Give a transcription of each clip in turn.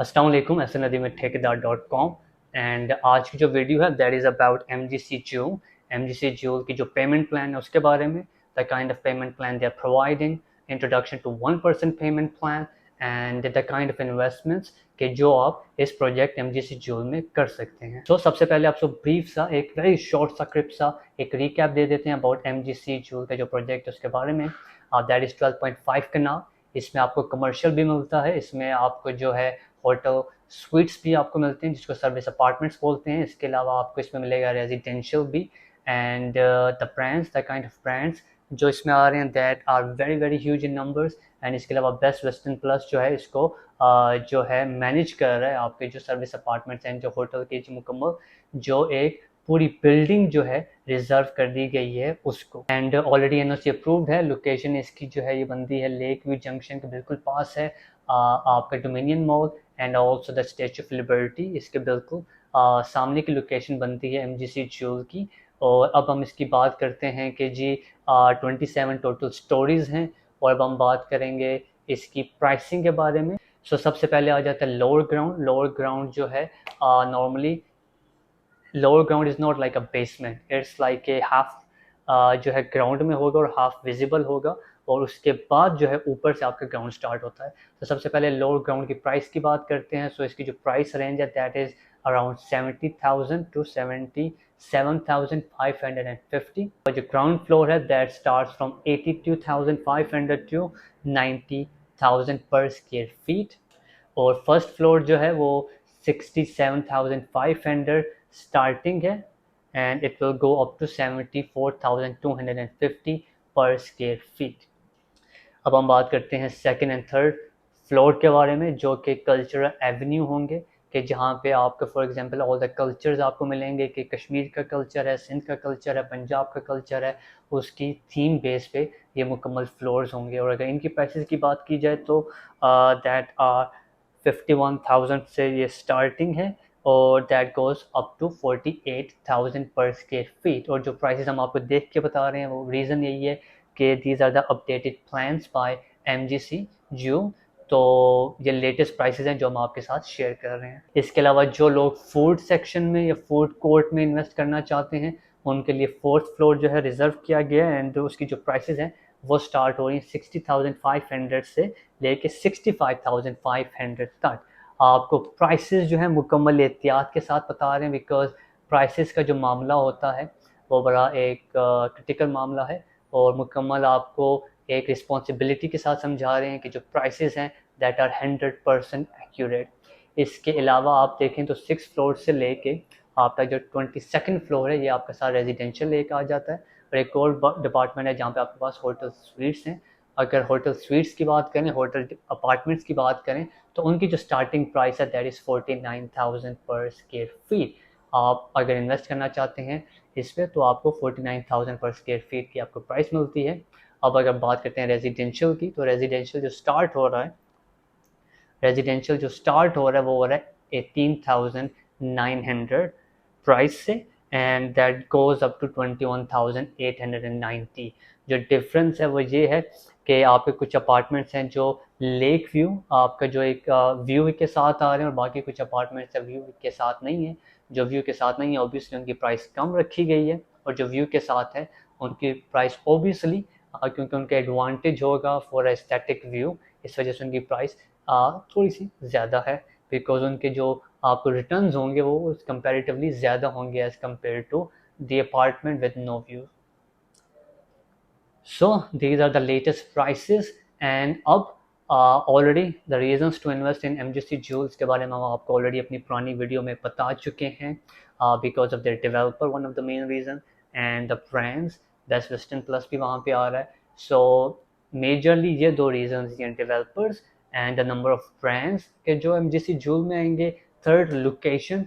अस्सलाम वालेकुम, एहसन नदीम ठेकेदार.com। एंड आज की जो वीडियो है that is about MGC Jewel। MGC Jewel की जो पेमेंट प्लान है उसके बारे में, the kind of payment plan they are providing, introduction to 1% payment plan and the kind of investments के जो आप इस प्रोजेक्ट MGC Jewel में कर सकते हैं। तो सबसे पहले आपको ब्रीफ सा एक वेरी शॉर्ट सा क्लिप सा एक रिकैप दे देते हैं अबाउट MGC Jewel का जो प्रोजेक्ट है उसके बारे में। दैट इज़ 12.5 कनाल। इसमें आपको कमर्शियल भी मिलता है, इसमें आपको जो है होटल स्वीट्स भी आपको मिलते हैं जिसको सर्विस अपार्टमेंट्स बोलते हैं। इसके अलावा आपको इसमें मिलेगा रेजिडेंशियल भी and the brands, the kind of brands जो इसमें आ रहे हैं that are very very huge in numbers. And इसके अलावा बेस्ट वेस्टर्न प्लस जो है इसको जो है मैनेज कर रहा है आपके जो सर्विस अपार्टमेंट्स हैं, जो होटल की जो मुकम्मल जो एक पूरी बिल्डिंग जो है रिजर्व कर दी गई है उसको। एंड ऑलरेडी एनओसी अप्रूव्ड है। लोकेशन इसकी जो है ये बनती है लेक व्यू जंक्शन के बिल्कुल पास है आपका dominion mall and also the statue of liberty इसके बिल्कुल सामने की लोकेशन बनती है MGC Jewel की। और अब हम इसकी बात करते हैं कि जी 27 टोटल स्टोरीज़ हैं और अब हम बात करेंगे इसकी प्राइसिंग के बारे में। सो सबसे पहले आ जाता है लोअर ग्राउंड। लोअर ग्राउंड जो है normally lower ground is not like a basement, it's like a half जो है ग्राउंड में होगा और हाफ विजिबल होगा और उसके बाद जो है ऊपर से आपका ग्राउंड स्टार्ट होता है। तो सबसे पहले लोअर ग्राउंड की प्राइस की बात करते हैं। सो इसकी जो प्राइस रेंज है दैट इज़ अराउंड 70,000 टू 77,550 और जो ग्राउंड फ्लोर है that starts from 82,500 to 90,000 per square feet और फर्स्ट फ्लोर जो है वो 67,500 स्टार्टिंग है and it will go up to 74,250 per square feet. अब हम बात करते हैं सेकंड एंड थर्ड फ्लोर के बारे में जो कि कल्चरल एवेन्यू होंगे कि जहाँ पे आपको for example all the cultures आपको मिलेंगे कि कश्मीर का कल्चर है, सिंध का कल्चर है, पंजाब का कल्चर है, उसकी थीम बेस पे ये मुकम्मल फ्लोर्स होंगे। और अगर इनकी प्राइसेस की बात की जाए तो दैट आर 51,000 से ये स्टार्टिंग है और दैट गोज़ अप टू 48,000 पर स्क्वायर फीट। और जो प्राइसेस हम आपको देख के बता रहे हैं वो रीज़न यही है कि these are the updated plans by MGC Jewel। तो ये लेटेस्ट प्राइसेस हैं जो हम आपके साथ शेयर कर रहे हैं। इसके अलावा जो लोग फूड सेक्शन में या फूड कोर्ट में इन्वेस्ट करना चाहते हैं उनके लिए फोर्थ फ्लोर जो है रिजर्व किया गया है एंड उसकी जो प्राइसेस हैं वो स्टार्ट हो रही हैं 60,500 से लेके 65,500 तक। आपको प्राइसेस जो है मुकम्मल एहतियात के साथ बता रहे हैं बिकॉज प्राइसेस का जो मामला होता है वो बड़ा एक क्रिटिकल मामला है और मुकम्मल आपको एक रिस्पॉन्सिबिलिटी के साथ समझा रहे हैं कि जो प्राइसेस हैं दैट आर 100% एक्यूरेट। इसके अलावा आप देखें तो 6 फ्लोर से लेके आपका जो 22nd फ्लोर है ये आपका सारा रेजिडेंशियल लेके आ जाता है और एक और डिपार्टमेंट है जहाँ पे आपके पास होटल स्वीट्स हैं। अगर होटल स्वीट्स की बात करें, होटल अपार्टमेंट्स की बात करें तो उनकी जो स्टार्टिंग प्राइस है दैट इज़ 49,000 पर स्क्वायर फीट। आप अगर इन्वेस्ट करना चाहते हैं इस पर तो आपको 49,000 पर स्क्वायर फीट की आपको प्राइस मिलती है। अब अगर बात करते हैं रेजिडेंशियल की तो रेजिडेंशियल जो स्टार्ट हो रहा है वो हो रहा है 18,900 प्राइस से and that goes up to 21,890। जो डिफरेंस है वो ये है कि आपके कुछ अपार्टमेंट्स हैं जो लेक व्यू आपका जो एक व्यू के साथ आ रहे हैं और बाकी कुछ अपार्टमेंट्स व्यू के साथ नहीं है। जो व्यू के साथ नहीं है ऑब्वियसली उनकी प्राइस कम रखी गई है और जो व्यू के साथ है उनकी प्राइस ऑब्वियसली क्योंकि उनका एडवांटेज होगा फॉर एस्थेटिक व्यू, इस वजह से उनकी प्राइस थोड़ी सी ज़्यादा है बिकॉज उनके जो आपको रिटर्न्स होंगे वो कंपैरेटिवली ज़्यादा होंगे as compare to the apartment with no view. So these are the latest prices and अब already the reasons to invest in MGC Jewels के बारे में हम आपको already अपनी पुरानी वीडियो में बता चुके हैं because of their developer one of the main reason and the brands Best Western Plus भी वहाँ पे आ रहा है। So majorly ये दो reasons हैं developers and the number of brands के जो MGC Jewel में आएंगे। Third location,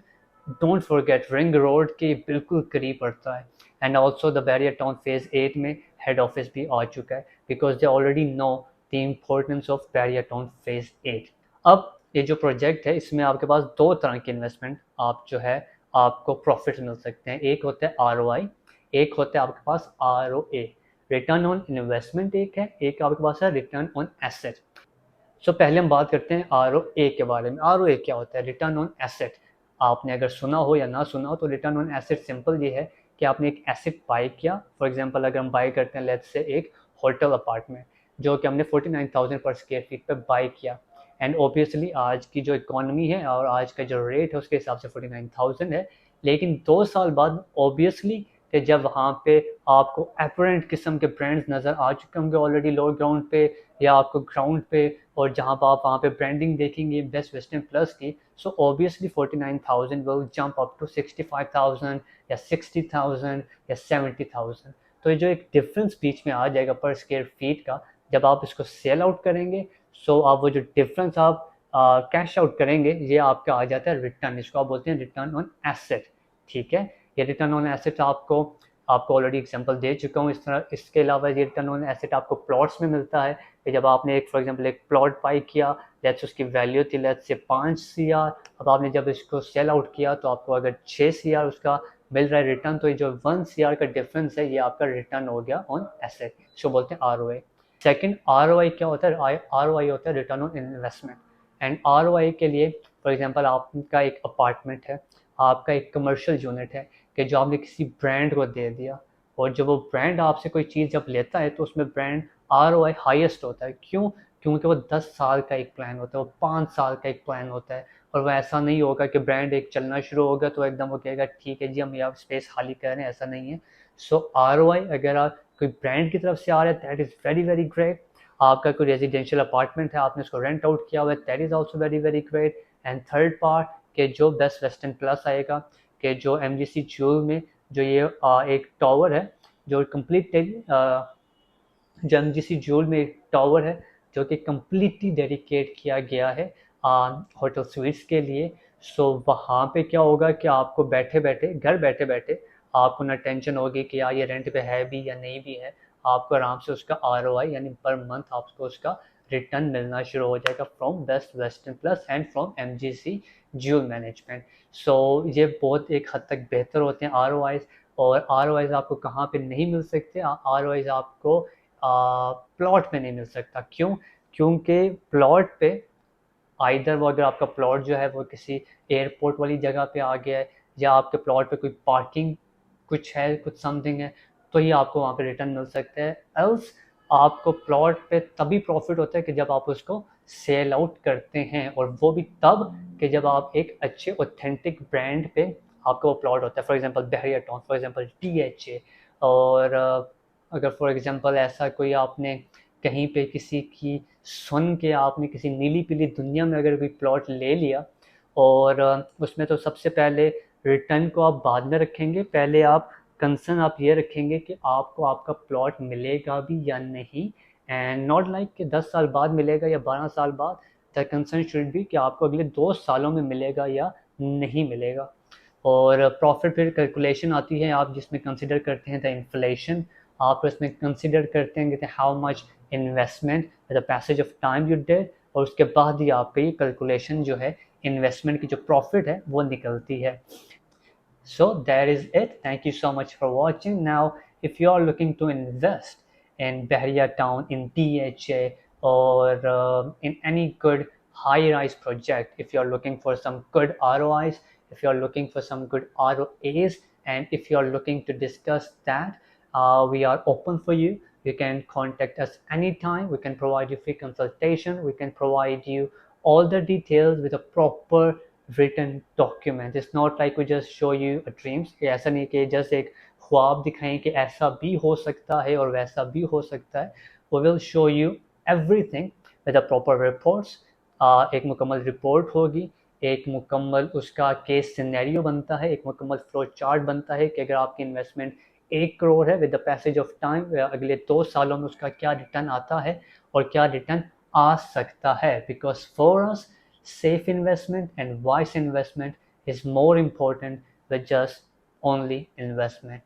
don't forget Ring Road के बिल्कुल करीब पड़ता है and also the Barrier Town Phase 8 में हेड ऑफिस भी आ चुका है because they already know the importance of barrier town phase 8। अब ये जो प्रोजेक्ट है इसमें आपके पास दो तरह की इन्वेस्टमेंट आप जो है आपको प्रॉफिट मिल सकते हैं। एक होता है ROI, एक होता है आपके पास ROA, रिटर्न ऑन इन्वेस्टमेंट एक है, एक आपके पास है रिटर्न ऑन एसेट। सो पहले हम बात करते हैं ROA के बारे में। ROA क्या होता है? Return on asset. आपने अगर सुना हो या ना सुना हो तो रिटर्न ऑन एसेट सिंपल ये है कि आपने एक एसेट बाय किया। फॉर एग्जांपल अगर हम बाय करते हैं लेट्स से एक होटल अपार्टमेंट जो कि हमने 49,000 पर स्क्वायर फीट पे बाय किया, एंड ऑब्वियसली आज की जो इकोनॉमी है और आज का जो रेट है उसके हिसाब से 49,000 है। लेकिन 2 साल बाद ऑब्वियसली कि जब वहाँ पे आपको अपरेंट किस्म के ब्रांड्स नज़र आ चुके होंगे ऑलरेडी लो ग्राउंड पे या आपको ग्राउंड पे, और जहाँ पर आप वहाँ पे ब्रांडिंग देखेंगे बेस्ट वेस्टर्न प्लस की, so obviously 49,000 will jump up to 65,000 या 60,000 या 70,000। तो ये जो एक डिफरेंस बीच में आ जाएगा पर स्क्वायर फीट का, जब आप इसको सेल आउट करेंगे सो आप वो जो डिफरेंस आप कैश आउट करेंगे ये आपका आ जाता है रिटर्न। इसको आप बोलते हैं रिटर्न ऑन एसेट। ठीक है, ये रिटर्न ऑन एसेट आपको आपको ऑलरेडी एग्जांपल दे चुका हूँ। इस तरह इसके अलावा ये रिटर्न ऑन एसेट आपको प्लॉट्स में मिलता है कि जब आपने एक फॉर एग्जांपल एक प्लॉट बाई किया, लेट्स उसकी वैल्यू थी लेट्स से 5 CR, अब आपने जब इसको सेल आउट किया तो आपको अगर 6 CR उसका मिल रहा है रिटर्न, तो ये जो 1 CR का डिफरेंस है ये आपका रिटर्न हो गया ऑन एसेट, जो बोलते हैं ROA। सेकंड ROI क्या होता है? ROI होता है return on investment. And ROI के लिए फॉर एग्जांपल आपका एक अपार्टमेंट है, आपका एक कमर्शियल यूनिट है कि जो आपने किसी ब्रांड को दे दिया, और जब वो ब्रांड आपसे कोई चीज़ जब लेता है तो उसमें ब्रांड ROI हाईएस्ट होता है। क्यों? क्योंकि वो 10 साल का एक प्लान होता है, वो 5 साल का एक प्लान होता है, और वो ऐसा नहीं होगा कि ब्रांड एक चलना शुरू होगा तो एकदम वो कहेगा ठीक है जी हम यहाँ स्पेस खाली कर रहे हैं, ऐसा नहीं है। सो ROI अगर आप कोई ब्रांड की तरफ से आ रहा है that is very very great. आपका कोई रेजिडेंशियल अपार्टमेंट है आपने उसको रेंट आउट किया हुआ है that is also very very great. And third part के जो बेस्ट वेस्टर्न प्लस आएगा कि जो MGC ज्यूल में जो ये एक टावर है जो कंप्लीट जो MGC ज्यूल में एक टावर है जो कि कम्प्लीटली डेडिकेट किया गया है होटल स्वीट्स के लिए। सो वहाँ पे क्या होगा कि आपको बैठे बैठे घर बैठे बैठे आपको ना टेंशन होगी कि यार ये रेंट पे है भी या नहीं भी है, आपको आराम से उसका ROI यानी पर मंथ आपको उसका रिटर्न मिलना शुरू हो जाएगा from Best western Plus and from MGC jewel management. So ये बहुत एक हद तक बेहतर होते हैं ROIs। और ROIs आपको कहाँ पे नहीं मिल सकते? ROIs आपको प्लॉट पे नहीं मिल सकता। क्यों? क्योंकि प्लॉट पे आइदर वो अगर आपका प्लॉट जो है वो किसी एयरपोर्ट वाली जगह पे आ गया है या आपके प्लॉट पे कोई पार्किंग कुछ है कुछ समथिंग है तो ही आपको वहाँ पे रिटर्न मिल सकता है। एल्स आपको प्लॉट पे तभी प्रॉफिट होता है कि जब आप उसको सेल आउट करते हैं, और वो भी तब कि जब आप एक अच्छे ऑथेंटिक ब्रांड पे आपका वो प्लॉट होता है। For example Bahria town, for example DHA, और अगर फॉर एग्जांपल ऐसा कोई आपने कहीं पे किसी की सुन के आपने किसी नीली पीली दुनिया में अगर कोई प्लॉट ले लिया, और उसमें तो सबसे पहले रिटर्न को आप बाद में रखेंगे, पहले आप कंसर्न आप ये रखेंगे कि आपको आपका प्लॉट मिलेगा भी या नहीं, एंड नॉट लाइक कि 10 साल बाद मिलेगा या 12 साल बाद। द कंसर्न शुड बी कि आपको अगले 2 सालों में मिलेगा या नहीं मिलेगा। और प्रॉफिट फिर कैलकुलेशन आती है आप जिसमें कंसिडर करते हैं द इन्फ्लेशन, आप इसमें कंसिडर करते हैं कि how much investment the passage of time you did, और उसके बाद ही आपकी ये कैलकुलेशन जो है इन्वेस्टमेंट की जो प्रॉफिट है वो निकलती है। So that is it. Thank you so much for watching. Now, if you are looking to invest in Bahria Town, in DHA, or in any good high-rise project, if you are looking for some good ROIs, if you are looking for some good ROAs, and if you are looking to discuss that, we are open for you. You can contact us anytime. We can provide you free consultation. We can provide you all the details with a proper written document. It's not like we just show you a dreams कि ऐसा नहीं कि just एक ख्वाब दिखाएं कि ऐसा भी हो सकता है और वैसा भी हो सकता है। We will show you everything with a proper reports। एक मुकम्मल रिपोर्ट होगी, एक मुकम्मल उसका केस सिनेरियो बनता है, एक मुकम्मल फ्लो चार्ट बनता है कि अगर आपकी इन्वेस्टमेंट 1 करोड़ है with the passage of time अगले 2 सालों में उसका क्या रिटर्न आता है और क्या रिटर्न आ सकता है। Because for us safe investment and wise investment is more important than just only investment.